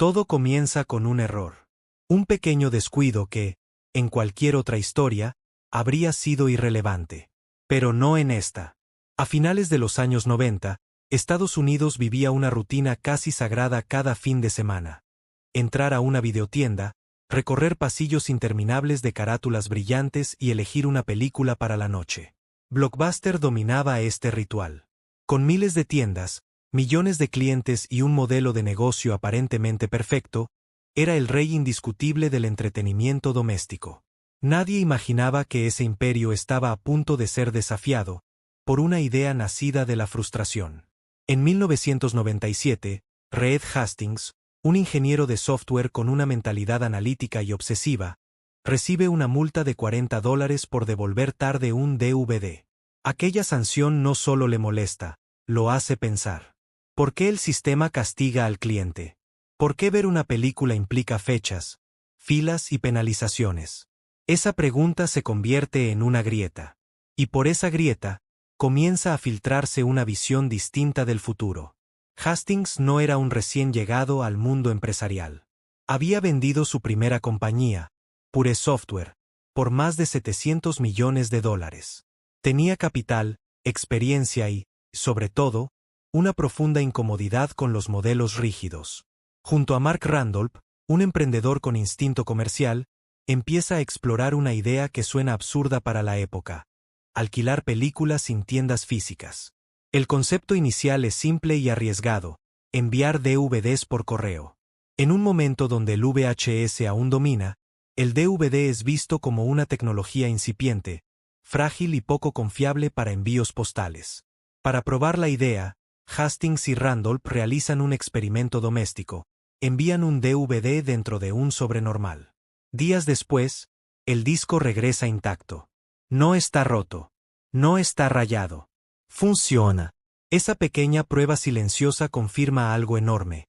Todo comienza con un error. Un pequeño descuido que, en cualquier otra historia, habría sido irrelevante. Pero no en esta. A finales de los años 90, Estados Unidos vivía una rutina casi sagrada cada fin de semana. Entrar a una videotienda, recorrer pasillos interminables de carátulas brillantes y elegir una película para la noche. Blockbuster dominaba este ritual. Con miles de tiendas, millones de clientes y un modelo de negocio aparentemente perfecto, era el rey indiscutible del entretenimiento doméstico. Nadie imaginaba que ese imperio estaba a punto de ser desafiado por una idea nacida de la frustración. En 1997, Reed Hastings, un ingeniero de software con una mentalidad analítica y obsesiva, recibe una multa de $40 por devolver tarde un DVD. Aquella sanción no solo le molesta, lo hace pensar. ¿Por qué el sistema castiga al cliente? ¿Por qué ver una película implica fechas, filas y penalizaciones? Esa pregunta se convierte en una grieta. Y por esa grieta, comienza a filtrarse una visión distinta del futuro. Hastings no era un recién llegado al mundo empresarial. Había vendido su primera compañía, Pure Software, por más de $700 millones. Tenía capital, experiencia y, sobre todo, una profunda incomodidad con los modelos rígidos. Junto a Mark Randolph, un emprendedor con instinto comercial, empieza a explorar una idea que suena absurda para la época: alquilar películas sin tiendas físicas. El concepto inicial es simple y arriesgado: enviar DVDs por correo. En un momento donde el VHS aún domina, el DVD es visto como una tecnología incipiente, frágil y poco confiable para envíos postales. Para probar la idea, Hastings y Randolph realizan un experimento doméstico: envían un DVD dentro de un sobre normal. Días después, el disco regresa intacto. No está roto. No está rayado. Funciona. Esa pequeña prueba silenciosa confirma algo enorme.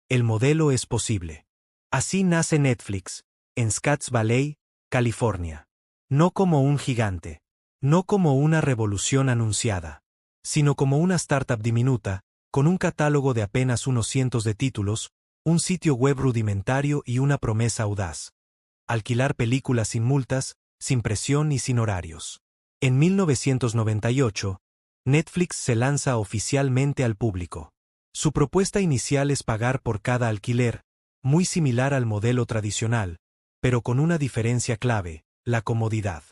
El modelo es posible. Así nace Netflix, en Scotts Valley, California. No como un gigante. No como una revolución anunciada, sino como una startup diminuta, con un catálogo de apenas unos cientos de títulos, un sitio web rudimentario y una promesa audaz: alquilar películas sin multas, sin presión y sin horarios. En 1998, Netflix se lanza oficialmente al público. Su propuesta inicial es pagar por cada alquiler, muy similar al modelo tradicional, pero con una diferencia clave: la comodidad.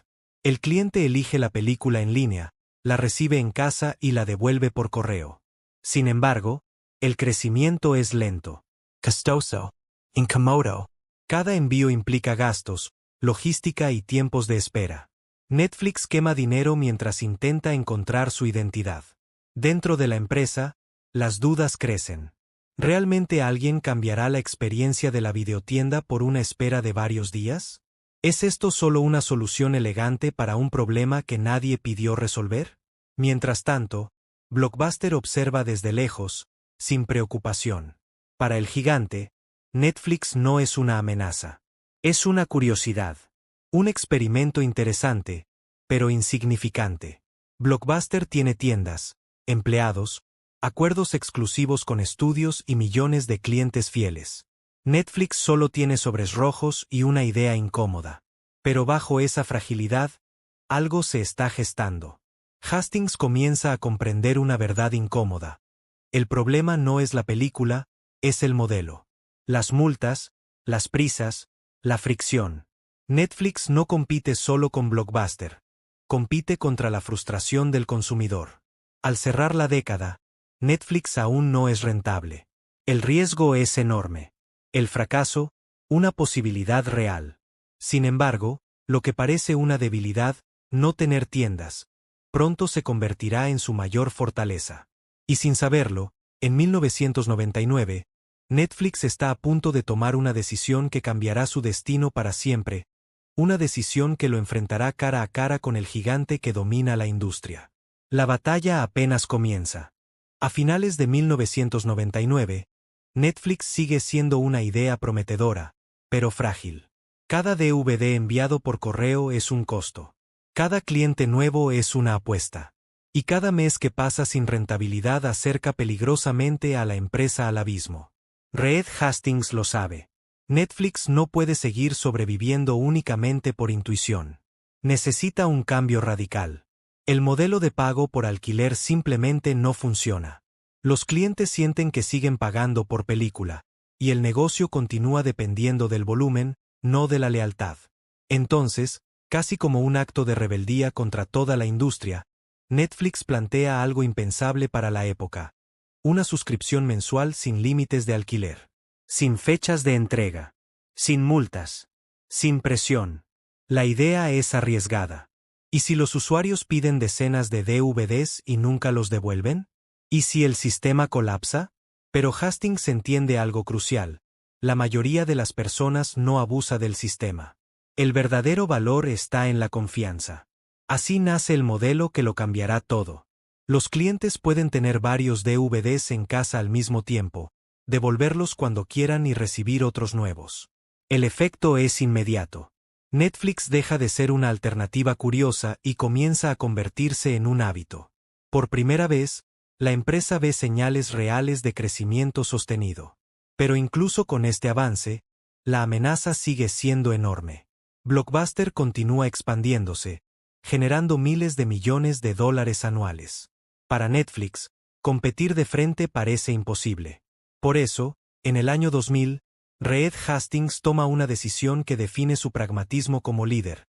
El cliente elige la película en línea, la recibe en casa y la devuelve por correo. Sin embargo, el crecimiento es lento. Costoso. Incomodo. Cada envío implica gastos, logística y tiempos de espera. Netflix quema dinero mientras intenta encontrar su identidad. Dentro de la empresa, las dudas crecen. ¿Realmente alguien cambiará la experiencia de la videotienda por una espera de varios días? ¿Es esto solo una solución elegante para un problema que nadie pidió resolver? Mientras tanto, Blockbuster observa desde lejos, sin preocupación. Para el gigante, Netflix no es una amenaza. Es una curiosidad. Un experimento interesante, pero insignificante. Blockbuster tiene tiendas, empleados, acuerdos exclusivos con estudios y millones de clientes fieles. Netflix solo tiene sobres rojos y una idea incómoda. Pero bajo esa fragilidad, algo se está gestando. Hastings comienza a comprender una verdad incómoda. El problema no es la película, es el modelo. Las multas, las prisas, la fricción. Netflix no compite solo con Blockbuster. Compite contra la frustración del consumidor. Al cerrar la década, Netflix aún no es rentable. El riesgo es enorme. El fracaso, una posibilidad real. Sin embargo, lo que parece una debilidad, no tener tiendas, pronto se convertirá en su mayor fortaleza. Y sin saberlo, en 1999, Netflix está a punto de tomar una decisión que cambiará su destino para siempre, una decisión que lo enfrentará cara a cara con el gigante que domina la industria. La batalla apenas comienza. A finales de 1999, Netflix sigue siendo una idea prometedora, pero frágil. Cada DVD enviado por correo es un costo. Cada cliente nuevo es una apuesta. Y cada mes que pasa sin rentabilidad acerca peligrosamente a la empresa al abismo. Reed Hastings lo sabe. Netflix no puede seguir sobreviviendo únicamente por intuición. Necesita un cambio radical. El modelo de pago por alquiler simplemente no funciona. Los clientes sienten que siguen pagando por película, y el negocio continúa dependiendo del volumen, no de la lealtad. Entonces, casi como un acto de rebeldía contra toda la industria, Netflix plantea algo impensable para la época: una suscripción mensual sin límites de alquiler, sin fechas de entrega, sin multas, sin presión. La idea es arriesgada. ¿Y si los usuarios piden decenas de DVDs y nunca los devuelven? ¿Y si el sistema colapsa? Pero Hastings entiende algo crucial: la mayoría de las personas no abusa del sistema. El verdadero valor está en la confianza. Así nace el modelo que lo cambiará todo. Los clientes pueden tener varios DVDs en casa al mismo tiempo, devolverlos cuando quieran y recibir otros nuevos. El efecto es inmediato. Netflix deja de ser una alternativa curiosa y comienza a convertirse en un hábito. Por primera vez, la empresa ve señales reales de crecimiento sostenido. Pero incluso con este avance, la amenaza sigue siendo enorme. Blockbuster continúa expandiéndose, generando miles de millones de dólares anuales. Para Netflix, competir de frente parece imposible. Por eso, en el año 2000, Reed Hastings toma una decisión que define su pragmatismo como líder: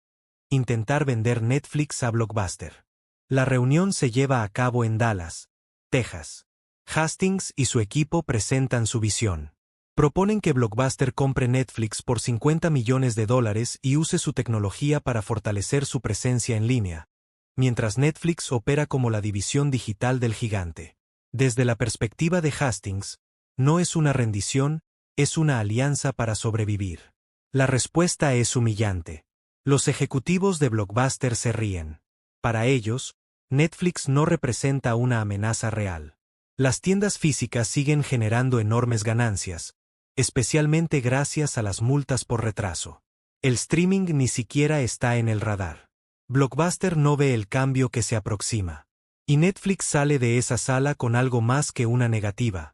intentar vender Netflix a Blockbuster. La reunión se lleva a cabo en Dallas, Texas. Hastings y su equipo presentan su visión. Proponen que Blockbuster compre Netflix por $50 millones y use su tecnología para fortalecer su presencia en línea, mientras Netflix opera como la división digital del gigante. Desde la perspectiva de Hastings, no es una rendición, es una alianza para sobrevivir. La respuesta es humillante. Los ejecutivos de Blockbuster se ríen. Para ellos, Netflix no representa una amenaza real. Las tiendas físicas siguen generando enormes ganancias, especialmente gracias a las multas por retraso. El streaming ni siquiera está en el radar. Blockbuster no ve el cambio que se aproxima. Y Netflix sale de esa sala con algo más que una negativa.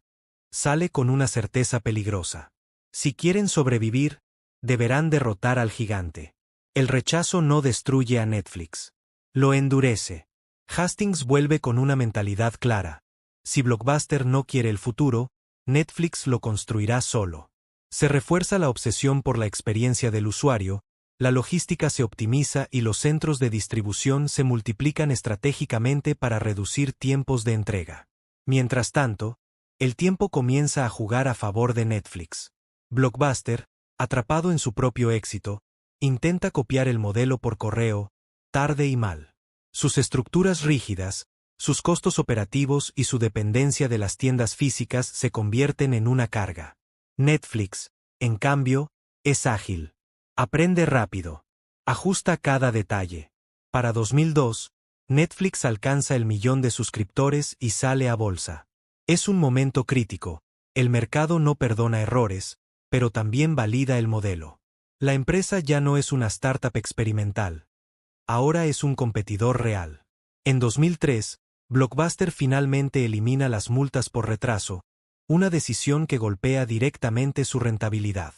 Sale con una certeza peligrosa. Si quieren sobrevivir, deberán derrotar al gigante. El rechazo no destruye a Netflix. Lo endurece. Hastings vuelve con una mentalidad clara. Si Blockbuster no quiere el futuro, Netflix lo construirá solo. Se refuerza la obsesión por la experiencia del usuario, la logística se optimiza y los centros de distribución se multiplican estratégicamente para reducir tiempos de entrega. Mientras tanto, el tiempo comienza a jugar a favor de Netflix. Blockbuster, atrapado en su propio éxito, intenta copiar el modelo por correo, tarde y mal. Sus estructuras rígidas, sus costos operativos y su dependencia de las tiendas físicas se convierten en una carga. Netflix, en cambio, es ágil. Aprende rápido. Ajusta cada detalle. Para 2002, Netflix alcanza el 1.000.000 de suscriptores y sale a bolsa. Es un momento crítico. El mercado no perdona errores, pero también valida el modelo. La empresa ya no es una startup experimental. Ahora es un competidor real. En 2003, Blockbuster finalmente elimina las multas por retraso, una decisión que golpea directamente su rentabilidad.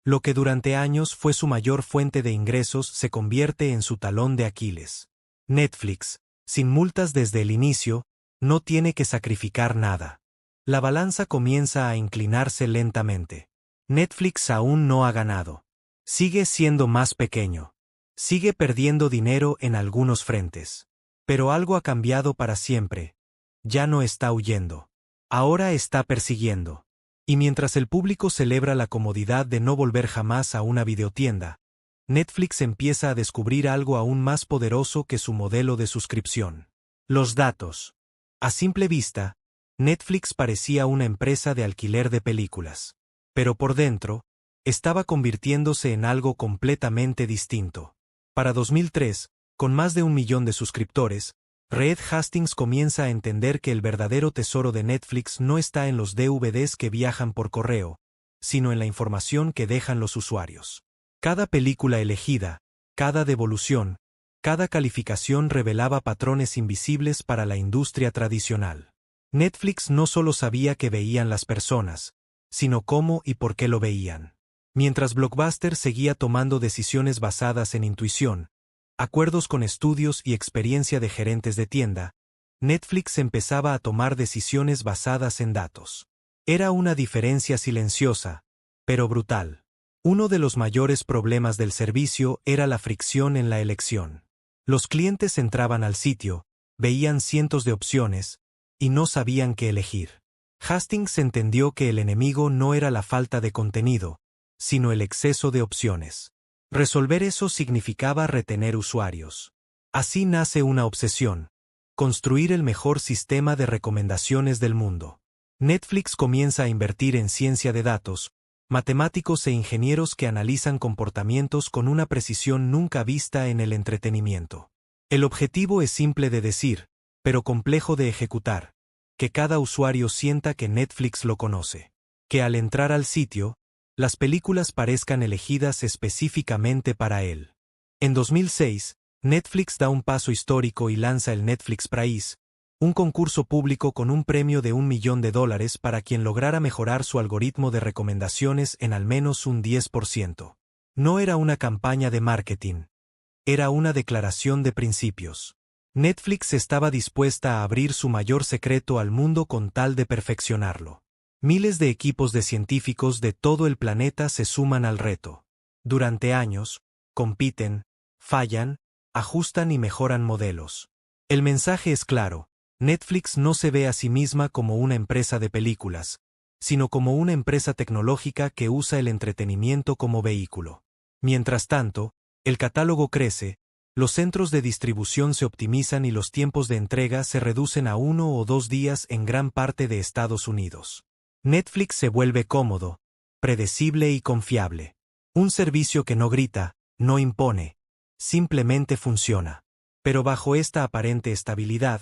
Lo que durante años fue su mayor fuente de ingresos se convierte en su talón de Aquiles. Netflix, sin multas desde el inicio, no tiene que sacrificar nada. La balanza comienza a inclinarse lentamente. Netflix aún no ha ganado. Sigue siendo más pequeño. Sigue perdiendo dinero en algunos frentes. Pero algo ha cambiado para siempre. Ya no está huyendo. Ahora está persiguiendo. Y mientras el público celebra la comodidad de no volver jamás a una videotienda, Netflix empieza a descubrir algo aún más poderoso que su modelo de suscripción: los datos. A simple vista, Netflix parecía una empresa de alquiler de películas. Pero por dentro, estaba convirtiéndose en algo completamente distinto. Para 2003, con más de 1.000.000 de suscriptores, Reed Hastings comienza a entender que el verdadero tesoro de Netflix no está en los DVDs que viajan por correo, sino en la información que dejan los usuarios. Cada película elegida, cada devolución, cada calificación revelaba patrones invisibles para la industria tradicional. Netflix no solo sabía qué veían las personas, sino cómo y por qué lo veían. Mientras Blockbuster seguía tomando decisiones basadas en intuición, acuerdos con estudios y experiencia de gerentes de tienda, Netflix empezaba a tomar decisiones basadas en datos. Era una diferencia silenciosa, pero brutal. Uno de los mayores problemas del servicio era la fricción en la elección. Los clientes entraban al sitio, veían cientos de opciones, y no sabían qué elegir. Hastings entendió que el enemigo no era la falta de contenido, sino el exceso de opciones. Resolver eso significaba retener usuarios. Así nace una obsesión: construir el mejor sistema de recomendaciones del mundo. Netflix comienza a invertir en ciencia de datos, matemáticos e ingenieros que analizan comportamientos con una precisión nunca vista en el entretenimiento. El objetivo es simple de decir, pero complejo de ejecutar: que cada usuario sienta que Netflix lo conoce. Que al entrar al sitio, las películas parezcan elegidas específicamente para él. En 2006, Netflix da un paso histórico y lanza el Netflix Prize, un concurso público con un premio de $1 millón para quien lograra mejorar su algoritmo de recomendaciones en al menos un 10%. No era una campaña de marketing. Era una declaración de principios. Netflix estaba dispuesta a abrir su mayor secreto al mundo con tal de perfeccionarlo. Miles de equipos de científicos de todo el planeta se suman al reto. Durante años, compiten, fallan, ajustan y mejoran modelos. El mensaje es claro: Netflix no se ve a sí misma como una empresa de películas, sino como una empresa tecnológica que usa el entretenimiento como vehículo. Mientras tanto, el catálogo crece, los centros de distribución se optimizan y los tiempos de entrega se reducen a 1 o 2 días en gran parte de Estados Unidos. Netflix se vuelve cómodo, predecible y confiable. Un servicio que no grita, no impone, simplemente funciona. Pero bajo esta aparente estabilidad,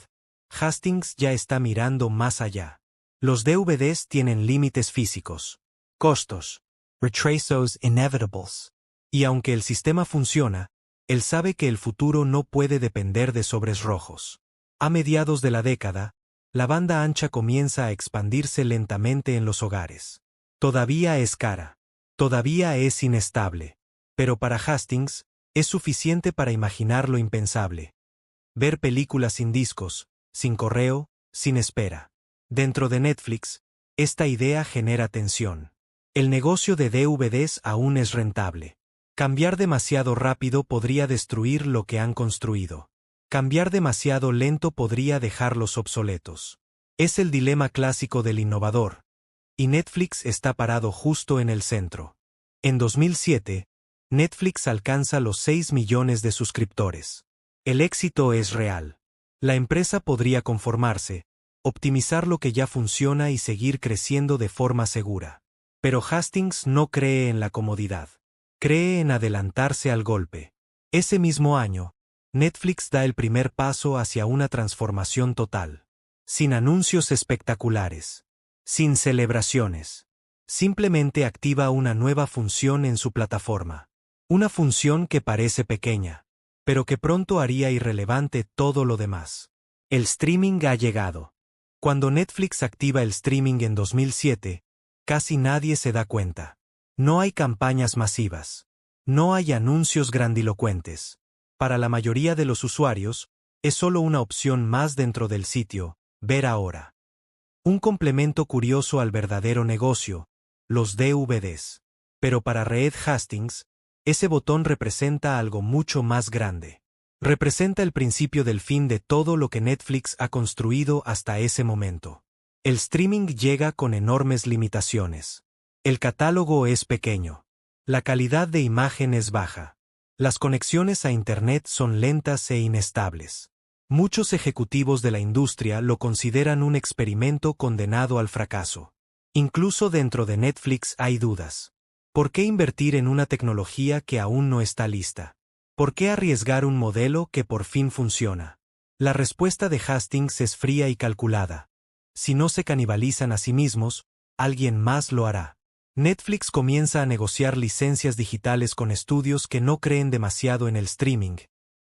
Hastings ya está mirando más allá. Los DVDs tienen límites físicos, costos, retrasos inevitables. Y aunque el sistema funciona, él sabe que el futuro no puede depender de sobres rojos. A mediados de la década, la banda ancha comienza a expandirse lentamente en los hogares. Todavía es cara. Todavía es inestable. Pero para Hastings, es suficiente para imaginar lo impensable. Ver películas sin discos, sin correo, sin espera. Dentro de Netflix, esta idea genera tensión. El negocio de DVDs aún es rentable. Cambiar demasiado rápido podría destruir lo que han construido. Cambiar demasiado lento podría dejarlos obsoletos. Es el dilema clásico del innovador. Y Netflix está parado justo en el centro. En 2007, Netflix alcanza los 6 millones de suscriptores. El éxito es real. La empresa podría conformarse, optimizar lo que ya funciona y seguir creciendo de forma segura. Pero Hastings no cree en la comodidad. Cree en adelantarse al golpe. Ese mismo año, Netflix da el primer paso hacia una transformación total. Sin anuncios espectaculares. Sin celebraciones. Simplemente activa una nueva función en su plataforma. Una función que parece pequeña, pero que pronto haría irrelevante todo lo demás. El streaming ha llegado. Cuando Netflix activa el streaming en 2007, casi nadie se da cuenta. No hay campañas masivas. No hay anuncios grandilocuentes. Para la mayoría de los usuarios, es solo una opción más dentro del sitio, ver ahora. Un complemento curioso al verdadero negocio, los DVDs. Pero para Reed Hastings, ese botón representa algo mucho más grande. Representa el principio del fin de todo lo que Netflix ha construido hasta ese momento. El streaming llega con enormes limitaciones. El catálogo es pequeño. La calidad de imagen es baja. Las conexiones a Internet son lentas e inestables. Muchos ejecutivos de la industria lo consideran un experimento condenado al fracaso. Incluso dentro de Netflix hay dudas. ¿Por qué invertir en una tecnología que aún no está lista? ¿Por qué arriesgar un modelo que por fin funciona? La respuesta de Hastings es fría y calculada. Si no se canibalizan a sí mismos, alguien más lo hará. Netflix comienza a negociar licencias digitales con estudios que no creen demasiado en el streaming.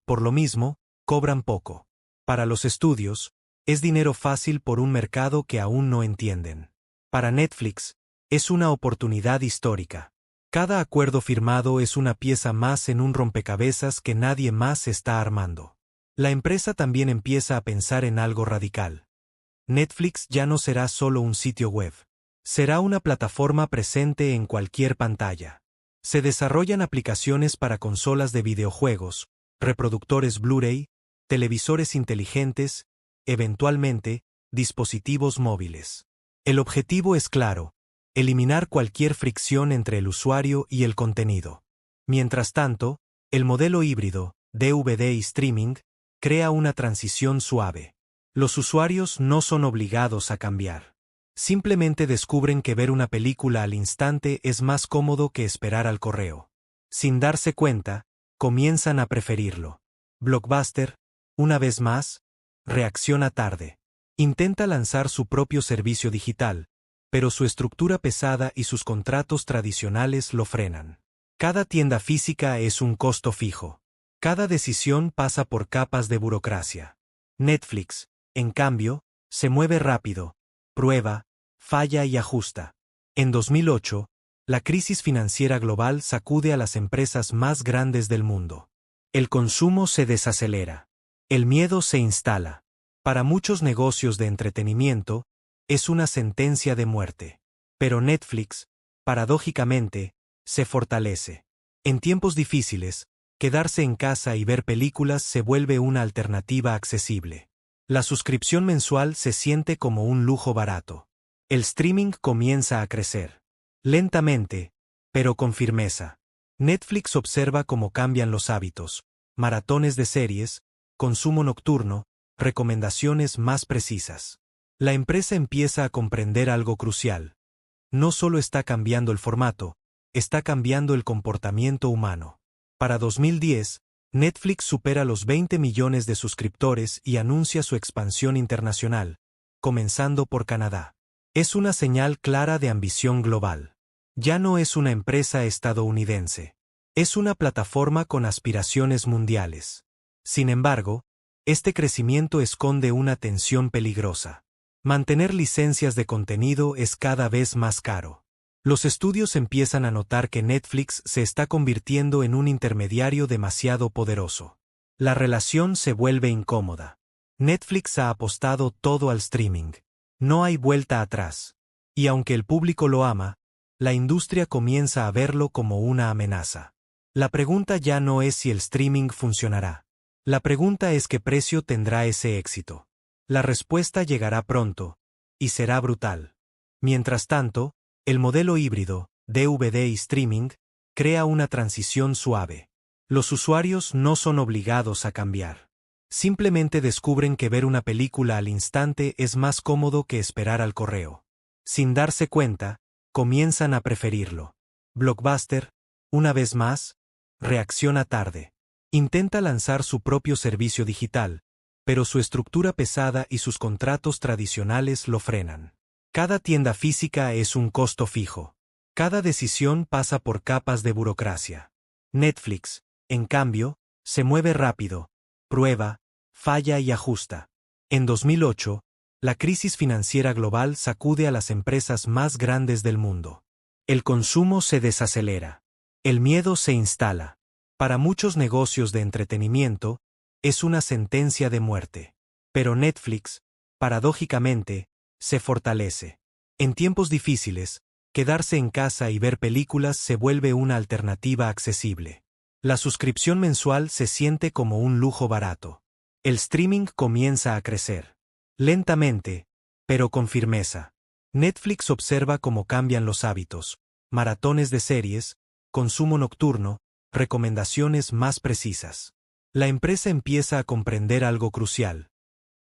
Por lo mismo, cobran poco. Para los estudios, es dinero fácil por un mercado que aún no entienden. Para Netflix, es una oportunidad histórica. Cada acuerdo firmado es una pieza más en un rompecabezas que nadie más está armando. La empresa también empieza a pensar en algo radical. Netflix ya no será solo un sitio web. Será una plataforma presente en cualquier pantalla. Se desarrollan aplicaciones para consolas de videojuegos, reproductores Blu-ray, televisores inteligentes, eventualmente, dispositivos móviles. El objetivo es claro: eliminar cualquier fricción entre el usuario y el contenido. Mientras tanto, el modelo híbrido, DVD y streaming, crea una transición suave. Los usuarios no son obligados a cambiar. Simplemente descubren que ver una película al instante es más cómodo que esperar al correo. Sin darse cuenta, comienzan a preferirlo. Blockbuster, una vez más, reacciona tarde. Intenta lanzar su propio servicio digital, pero su estructura pesada y sus contratos tradicionales lo frenan. Cada tienda física es un costo fijo. Cada decisión pasa por capas de burocracia. Netflix, en cambio, se mueve rápido, prueba, falla y ajusta. En 2008, la crisis financiera global sacude a las empresas más grandes del mundo. El consumo se desacelera. El miedo se instala. Para muchos negocios de entretenimiento, es una sentencia de muerte. Pero Netflix, paradójicamente, se fortalece. En tiempos difíciles, quedarse en casa y ver películas se vuelve una alternativa accesible. La suscripción mensual se siente como un lujo barato. El streaming comienza a crecer. Lentamente, pero con firmeza. Netflix observa cómo cambian los hábitos: maratones de series, consumo nocturno, recomendaciones más precisas. La empresa empieza a comprender algo crucial. No solo está cambiando el formato, está cambiando el comportamiento humano. Para 2010, Netflix supera los 20 millones de suscriptores y anuncia su expansión internacional, comenzando por Canadá. Es una señal clara de ambición global. Ya no es una empresa estadounidense. Es una plataforma con aspiraciones mundiales. Sin embargo, este crecimiento esconde una tensión peligrosa. Mantener licencias de contenido es cada vez más caro. Los estudios empiezan a notar que Netflix se está convirtiendo en un intermediario demasiado poderoso. La relación se vuelve incómoda. Netflix ha apostado todo al streaming. No hay vuelta atrás. Y aunque el público lo ama, la industria comienza a verlo como una amenaza. La pregunta ya no es si el streaming funcionará. La pregunta es qué precio tendrá ese éxito. La respuesta llegará pronto, y será brutal. Mientras tanto, el modelo híbrido, DVD y streaming, crea una transición suave. Los usuarios no son obligados a cambiar. Simplemente descubren que ver una película al instante es más cómodo que esperar al correo. Sin darse cuenta, comienzan a preferirlo. Blockbuster, una vez más, reacciona tarde. Intenta lanzar su propio servicio digital, pero su estructura pesada y sus contratos tradicionales lo frenan. Cada tienda física es un costo fijo. Cada decisión pasa por capas de burocracia. Netflix, en cambio, se mueve rápido, prueba, falla y ajusta. En 2008, la crisis financiera global sacude a las empresas más grandes del mundo. El consumo se desacelera. El miedo se instala. Para muchos negocios de entretenimiento, es una sentencia de muerte. Pero Netflix, paradójicamente, se fortalece. En tiempos difíciles, quedarse en casa y ver películas se vuelve una alternativa accesible. La suscripción mensual se siente como un lujo barato. El streaming comienza a crecer. Lentamente, pero con firmeza. Netflix observa cómo cambian los hábitos: maratones de series, consumo nocturno, recomendaciones más precisas. La empresa empieza a comprender algo crucial.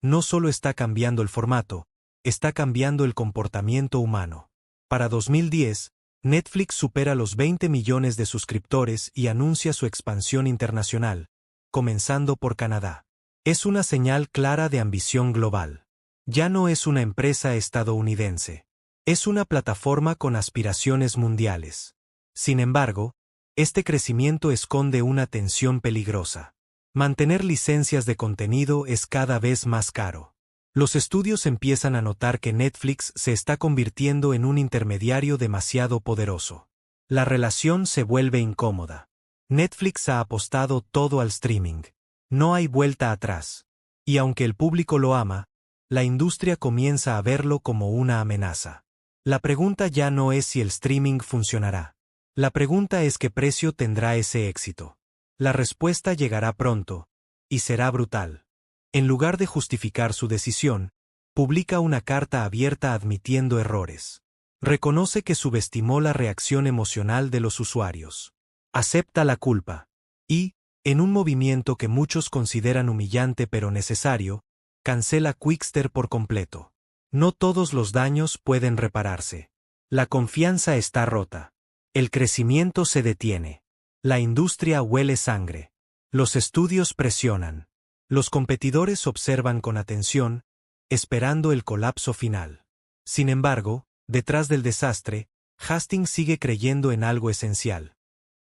No solo está cambiando el formato, está cambiando el comportamiento humano. Para 2010, Netflix supera los 20 millones de suscriptores y anuncia su expansión internacional, comenzando por Canadá. Es una señal clara de ambición global. Ya no es una empresa estadounidense. Es una plataforma con aspiraciones mundiales. Sin embargo, este crecimiento esconde una tensión peligrosa. Mantener licencias de contenido es cada vez más caro. Los estudios empiezan a notar que Netflix se está convirtiendo en un intermediario demasiado poderoso. La relación se vuelve incómoda. Netflix ha apostado todo al streaming. No hay vuelta atrás. Y aunque el público lo ama, la industria comienza a verlo como una amenaza. La pregunta ya no es si el streaming funcionará. La pregunta es qué precio tendrá ese éxito. La respuesta llegará pronto, y será brutal. En lugar de justificar su decisión, publica una carta abierta admitiendo errores. Reconoce que subestimó la reacción emocional de los usuarios. Acepta la culpa. Y, en un movimiento que muchos consideran humillante pero necesario, cancela Qwikster por completo. No todos los daños pueden repararse. La confianza está rota. El crecimiento se detiene. La industria huele sangre. Los estudios presionan. Los competidores observan con atención, esperando el colapso final. Sin embargo, detrás del desastre, Hastings sigue creyendo en algo esencial.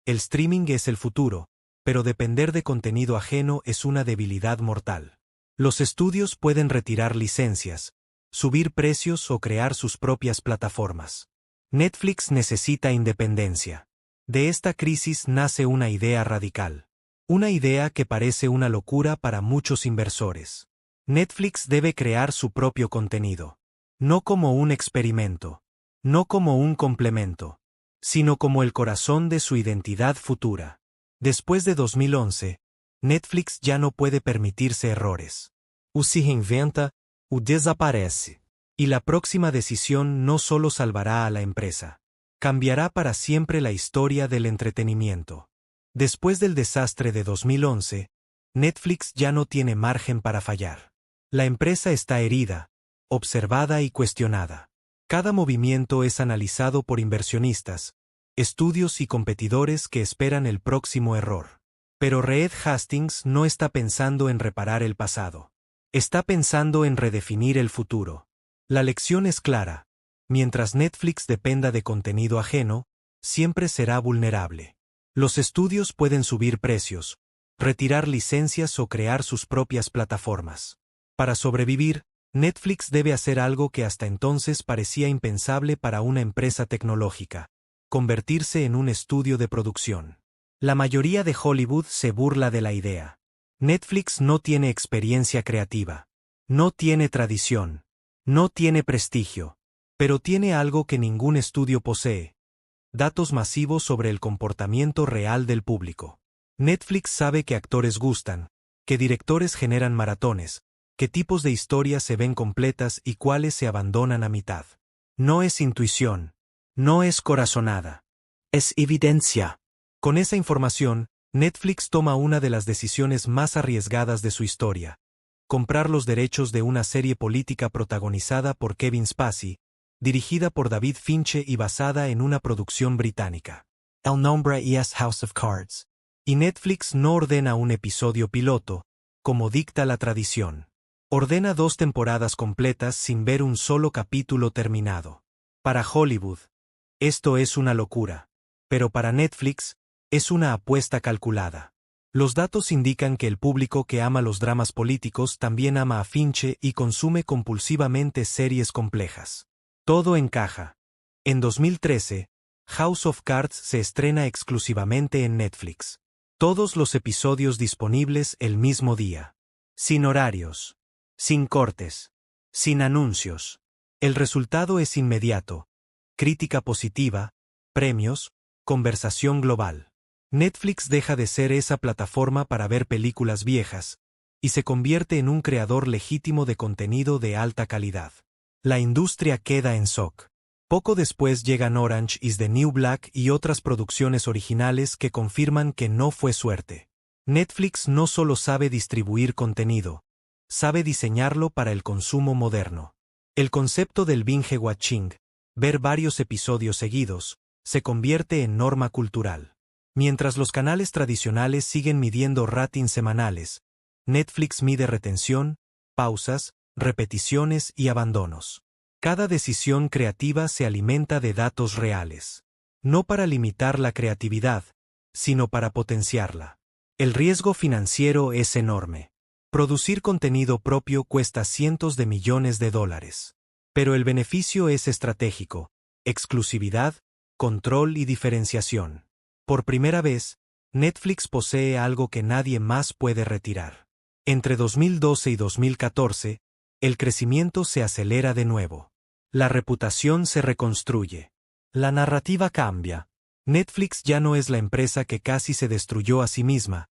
El streaming es el futuro, pero depender de contenido ajeno es una debilidad mortal. Los estudios pueden retirar licencias, subir precios o crear sus propias plataformas. Netflix necesita independencia. De esta crisis nace una idea radical. Una idea que parece una locura para muchos inversores. Netflix debe crear su propio contenido. No como un experimento. No como un complemento. Sino como el corazón de su identidad futura. Después de 2011, Netflix ya no puede permitirse errores. O se reinventa, o desaparece. Y la próxima decisión no solo salvará a la empresa. Cambiará para siempre la historia del entretenimiento. Después del desastre de 2011, Netflix ya no tiene margen para fallar. La empresa está herida, observada y cuestionada. Cada movimiento es analizado por inversionistas, estudios y competidores que esperan el próximo error. Pero Reed Hastings no está pensando en reparar el pasado. Está pensando en redefinir el futuro. La lección es clara. Mientras Netflix dependa de contenido ajeno, siempre será vulnerable. Los estudios pueden subir precios, retirar licencias o crear sus propias plataformas. Para sobrevivir, Netflix debe hacer algo que hasta entonces parecía impensable para una empresa tecnológica: convertirse en un estudio de producción. La mayoría de Hollywood se burla de la idea. Netflix no tiene experiencia creativa. No tiene tradición. No tiene prestigio. Pero tiene algo que ningún estudio posee: datos masivos sobre el comportamiento real del público. Netflix sabe que actores gustan, que directores generan maratones, qué tipos de historias se ven completas y cuáles se abandonan a mitad. No es intuición. No es corazonada. Es evidencia. Con esa información, Netflix toma una de las decisiones más arriesgadas de su historia: comprar los derechos de una serie política protagonizada por Kevin Spacey, dirigida por David Fincher y basada en una producción británica. El nombre es House of Cards. Y Netflix no ordena un episodio piloto, como dicta la tradición. Ordena 2 temporadas completas sin ver un solo capítulo terminado. Para Hollywood, esto es una locura. Pero para Netflix, es una apuesta calculada. Los datos indican que el público que ama los dramas políticos también ama a Fincher y consume compulsivamente series complejas. Todo encaja. En 2013, House of Cards se estrena exclusivamente en Netflix. Todos los episodios disponibles el mismo día. Sin horarios. Sin cortes. Sin anuncios. El resultado es inmediato. Crítica positiva, premios, conversación global. Netflix deja de ser esa plataforma para ver películas viejas, y se convierte en un creador legítimo de contenido de alta calidad. La industria queda en shock. Poco después llegan Orange is the New Black y otras producciones originales que confirman que no fue suerte. Netflix no solo sabe distribuir contenido, sabe diseñarlo para el consumo moderno. El concepto del binge watching, ver varios episodios seguidos, se convierte en norma cultural. Mientras los canales tradicionales siguen midiendo ratings semanales, Netflix mide retención, pausas, repeticiones y abandonos. Cada decisión creativa se alimenta de datos reales. No para limitar la creatividad, sino para potenciarla. El riesgo financiero es enorme. Producir contenido propio cuesta cientos de millones de dólares. Pero el beneficio es estratégico: exclusividad, control y diferenciación. Por primera vez, Netflix posee algo que nadie más puede retirar. Entre 2012 y 2014, el crecimiento se acelera de nuevo. La reputación se reconstruye. La narrativa cambia. Netflix ya no es la empresa que casi se destruyó a sí misma,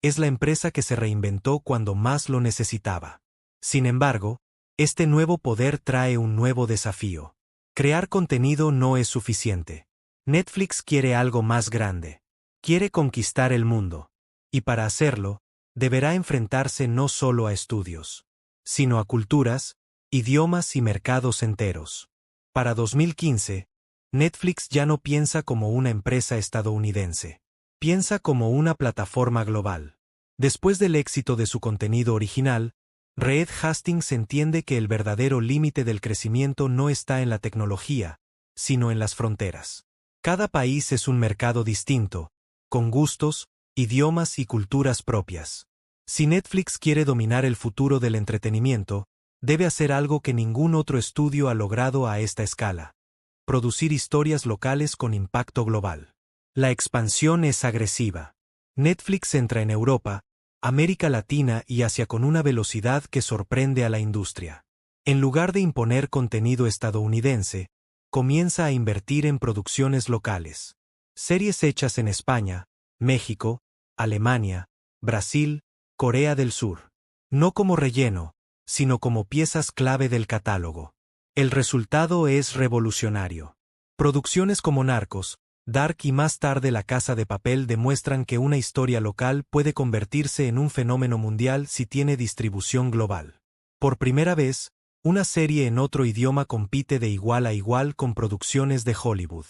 es la empresa que se reinventó cuando más lo necesitaba. Sin embargo, este nuevo poder trae un nuevo desafío. Crear contenido no es suficiente. Netflix quiere algo más grande. Quiere conquistar el mundo. Y para hacerlo, deberá enfrentarse no solo a estudios, sino a culturas, idiomas y mercados enteros. Para 2015, Netflix ya no piensa como una empresa estadounidense. Piensa como una plataforma global. Después del éxito de su contenido original, Reed Hastings entiende que el verdadero límite del crecimiento no está en la tecnología, sino en las fronteras. Cada país es un mercado distinto, con gustos, idiomas y culturas propias. Si Netflix quiere dominar el futuro del entretenimiento, debe hacer algo que ningún otro estudio ha logrado a esta escala: producir historias locales con impacto global. La expansión es agresiva. Netflix entra en Europa, América Latina y Asia con una velocidad que sorprende a la industria. En lugar de imponer contenido estadounidense, comienza a invertir en producciones locales. Series hechas en España, México, Alemania, Brasil, Corea del Sur. No como relleno, sino como piezas clave del catálogo. El resultado es revolucionario. Producciones como Narcos, Dark y más tarde La Casa de Papel demuestran que una historia local puede convertirse en un fenómeno mundial si tiene distribución global. Por primera vez, una serie en otro idioma compite de igual a igual con producciones de Hollywood.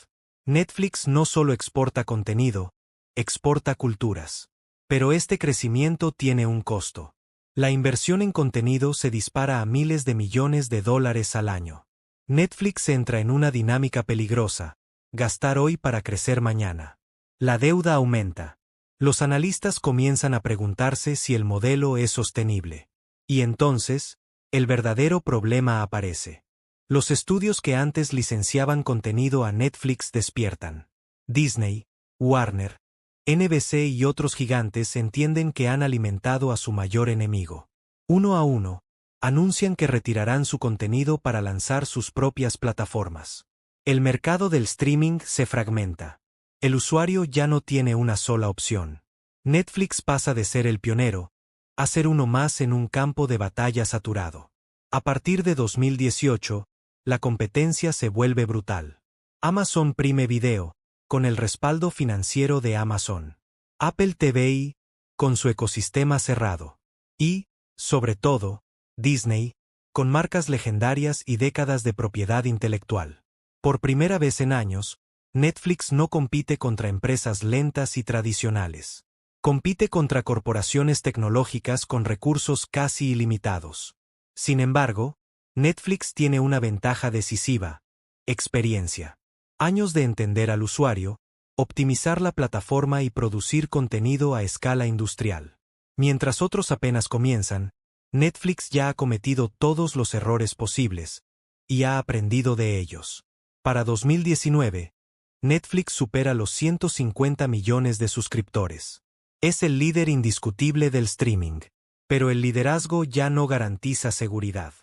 Netflix no solo exporta contenido, exporta culturas. Pero este crecimiento tiene un costo. La inversión en contenido se dispara a miles de millones de dólares al año. Netflix entra en una dinámica peligrosa: gastar hoy para crecer mañana. La deuda aumenta. Los analistas comienzan a preguntarse si el modelo es sostenible. Y entonces, el verdadero problema aparece. Los estudios que antes licenciaban contenido a Netflix despiertan. Disney, Warner, NBC y otros gigantes entienden que han alimentado a su mayor enemigo. Uno a uno, anuncian que retirarán su contenido para lanzar sus propias plataformas. El mercado del streaming se fragmenta. El usuario ya no tiene una sola opción. Netflix pasa de ser el pionero a ser uno más en un campo de batalla saturado. A partir de 2018, la competencia se vuelve brutal. Amazon Prime Video, con el respaldo financiero de Amazon. Apple TV, con su ecosistema cerrado. Y, sobre todo, Disney, con marcas legendarias y décadas de propiedad intelectual. Por primera vez en años, Netflix no compite contra empresas lentas y tradicionales. Compite contra corporaciones tecnológicas con recursos casi ilimitados. Sin embargo, Netflix tiene una ventaja decisiva: experiencia. Años de entender al usuario, optimizar la plataforma y producir contenido a escala industrial. Mientras otros apenas comienzan, Netflix ya ha cometido todos los errores posibles y ha aprendido de ellos. Para 2019, Netflix supera los 150 millones de suscriptores. Es el líder indiscutible del streaming, pero el liderazgo ya no garantiza seguridad.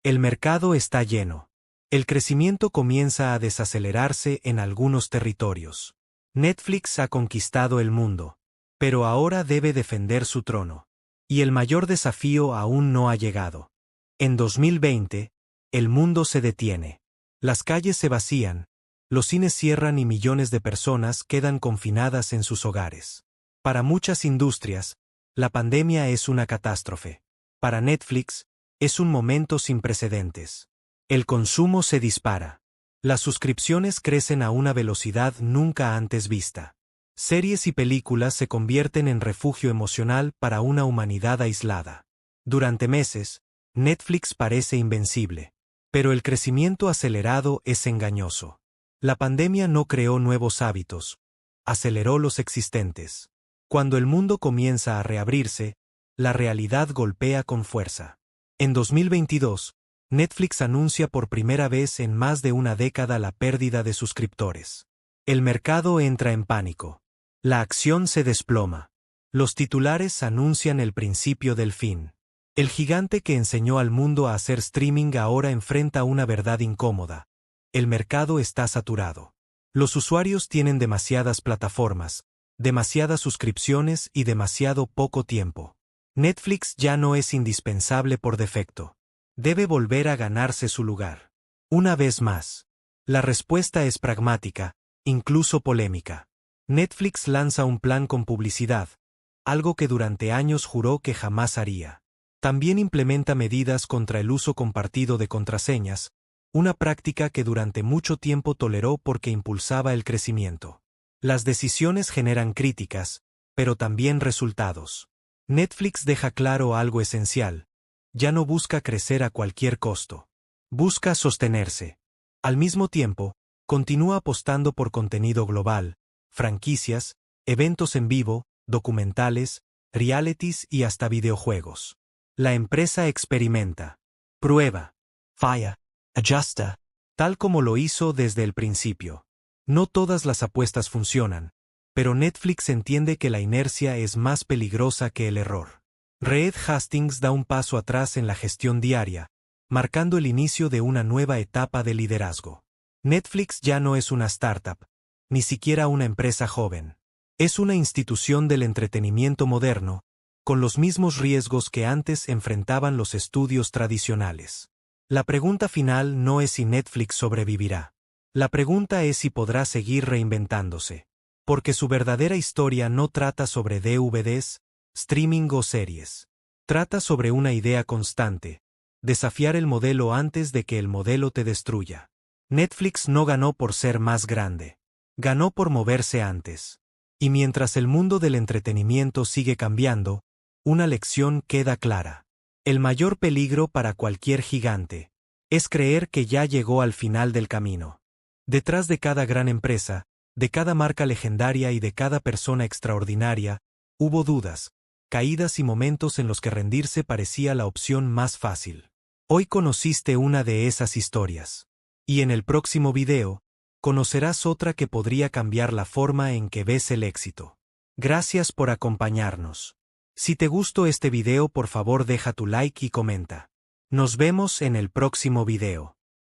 El mercado está lleno. El crecimiento comienza a desacelerarse en algunos territorios. Netflix ha conquistado el mundo, pero ahora debe defender su trono. Y el mayor desafío aún no ha llegado. En 2020, el mundo se detiene. Las calles se vacían, los cines cierran y millones de personas quedan confinadas en sus hogares. Para muchas industrias, la pandemia es una catástrofe. Para Netflix, es un momento sin precedentes. El consumo se dispara. Las suscripciones crecen a una velocidad nunca antes vista. Series y películas se convierten en refugio emocional para una humanidad aislada. Durante meses, Netflix parece invencible. Pero el crecimiento acelerado es engañoso. La pandemia no creó nuevos hábitos, aceleró los existentes. Cuando el mundo comienza a reabrirse, la realidad golpea con fuerza. En 2022, Netflix anuncia por primera vez en más de una década la pérdida de suscriptores. El mercado entra en pánico. La acción se desploma. Los titulares anuncian el principio del fin. El gigante que enseñó al mundo a hacer streaming ahora enfrenta una verdad incómoda. El mercado está saturado. Los usuarios tienen demasiadas plataformas, demasiadas suscripciones y demasiado poco tiempo. Netflix ya no es indispensable por defecto. Debe volver a ganarse su lugar. Una vez más. La respuesta es pragmática, incluso polémica. Netflix lanza un plan con publicidad, algo que durante años juró que jamás haría. También implementa medidas contra el uso compartido de contraseñas, una práctica que durante mucho tiempo toleró porque impulsaba el crecimiento. Las decisiones generan críticas, pero también resultados. Netflix deja claro algo esencial: ya no busca crecer a cualquier costo. Busca sostenerse. Al mismo tiempo, continúa apostando por contenido global, franquicias, eventos en vivo, documentales, realities y hasta videojuegos. La empresa experimenta, prueba, falla, ajusta, tal como lo hizo desde el principio. No todas las apuestas funcionan, pero Netflix entiende que la inercia es más peligrosa que el error. Reed Hastings da un paso atrás en la gestión diaria, marcando el inicio de una nueva etapa de liderazgo. Netflix ya no es una startup, ni siquiera una empresa joven. Es una institución del entretenimiento moderno, con los mismos riesgos que antes enfrentaban los estudios tradicionales. La pregunta final no es si Netflix sobrevivirá. La pregunta es si podrá seguir reinventándose. Porque su verdadera historia no trata sobre DVDs, streaming o series. Trata sobre una idea constante: desafiar el modelo antes de que el modelo te destruya. Netflix no ganó por ser más grande. Ganó por moverse antes. Y mientras el mundo del entretenimiento sigue cambiando, una lección queda clara. El mayor peligro para cualquier gigante es creer que ya llegó al final del camino. Detrás de cada gran empresa, de cada marca legendaria y de cada persona extraordinaria, hubo dudas, caídas y momentos en los que rendirse parecía la opción más fácil. Hoy conociste una de esas historias. Y en el próximo video, conocerás otra que podría cambiar la forma en que ves el éxito. Gracias por acompañarnos. Si te gustó este video, por favor deja tu like y comenta. Nos vemos en el próximo video.